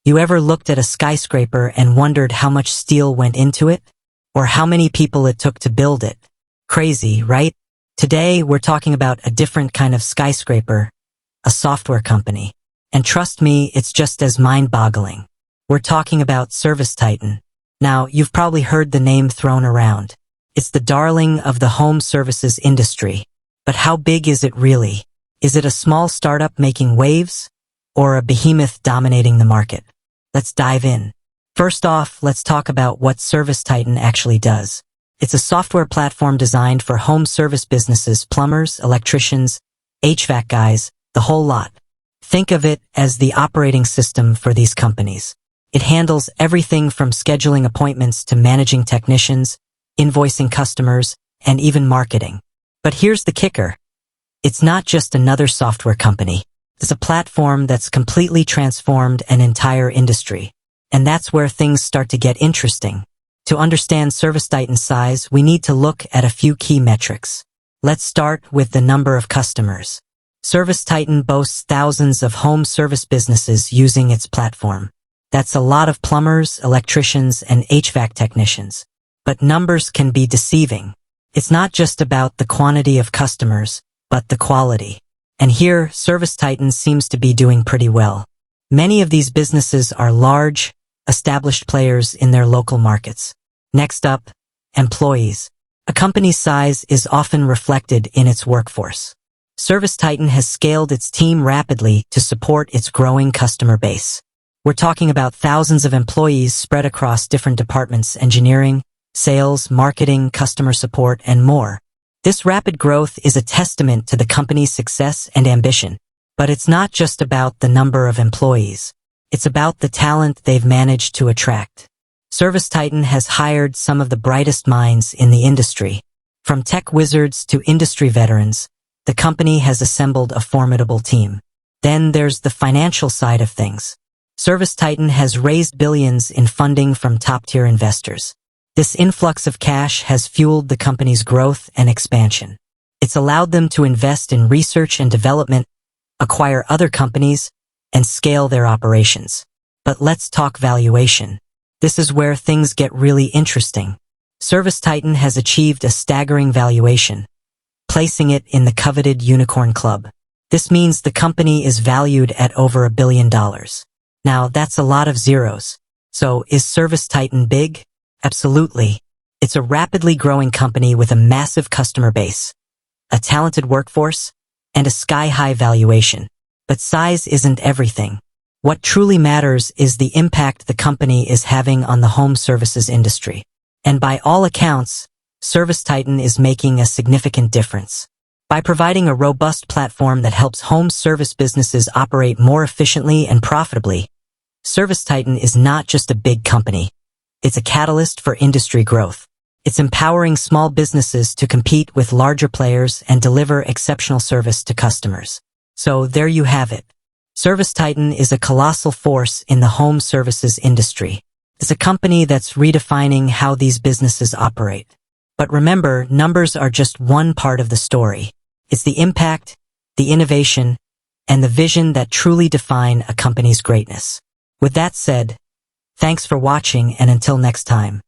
You ever looked at a skyscraper and wondered how much steel went into it? Or how many people it took to build it? Crazy, right? Today, we're talking about a different kind of skyscraper, a software company. And trust me, it's just as mind-boggling. We're talking about ServiceTitan. Now, you've probably heard the name thrown around. It's the darling of the home services industry. But how big is it really? Is it a small startup making waves? Or a behemoth dominating the market? Let's dive in. First off, let's talk about what ServiceTitan actually does. It's a software platform designed for home service businesses, plumbers, electricians, HVAC guys, the whole lot. Think of it as the operating system for these companies. It handles everything from scheduling appointments to managing technicians, invoicing customers, and even marketing. But here's the kicker. It's not just another software company. It's a platform that's completely transformed an entire industry. And that's where things start to get interesting. To understand ServiceTitan's size, we need to look at a few key metrics. Let's start with the number of customers. ServiceTitan boasts thousands of home service businesses using its platform. That's a lot of plumbers, electricians, and HVAC technicians. But numbers can be deceiving. It's not just about the quantity of customers, but the quality. And here, ServiceTitan seems to be doing pretty well. Many of these businesses are large, established players in their local markets. Next up, employees. A company's size is often reflected in its workforce. ServiceTitan has scaled its team rapidly to support its growing customer base. We're talking about thousands of employees spread across different departments: engineering, sales, marketing, customer support, and more. This rapid growth is a testament to the company's success and ambition. But it's not just about the number of employees. It's about the talent they've managed to attract. ServiceTitan has hired some of the brightest minds in the industry. From tech wizards to industry veterans, the company has assembled a formidable team. Then there's the financial side of things. ServiceTitan has raised billions in funding from top-tier investors. This influx of cash has fueled the company's growth and expansion. It's allowed them to invest in research and development, acquire other companies, and scale their operations. But let's talk valuation. This is where things get really interesting. ServiceTitan has achieved a staggering valuation, placing it in the coveted unicorn club. This means the company is valued at over $1 billion. Now, that's a lot of zeros. So, is ServiceTitan big? Absolutely. It's a rapidly growing company with a massive customer base, a talented workforce, and a sky-high valuation. But size isn't everything. What truly matters is the impact the company is having on the home services industry. And by all accounts, ServiceTitan is making a significant difference. By providing a robust platform that helps home service businesses operate more efficiently and profitably, ServiceTitan is not just a big company. It's a catalyst for industry growth. It's empowering small businesses to compete with larger players and deliver exceptional service to customers. So there you have it. ServiceTitan is a colossal force in the home services industry. It's a company that's redefining how these businesses operate. But remember, numbers are just one part of the story. It's the impact, the innovation, and the vision that truly define a company's greatness. With that said, thanks for watching, and until next time.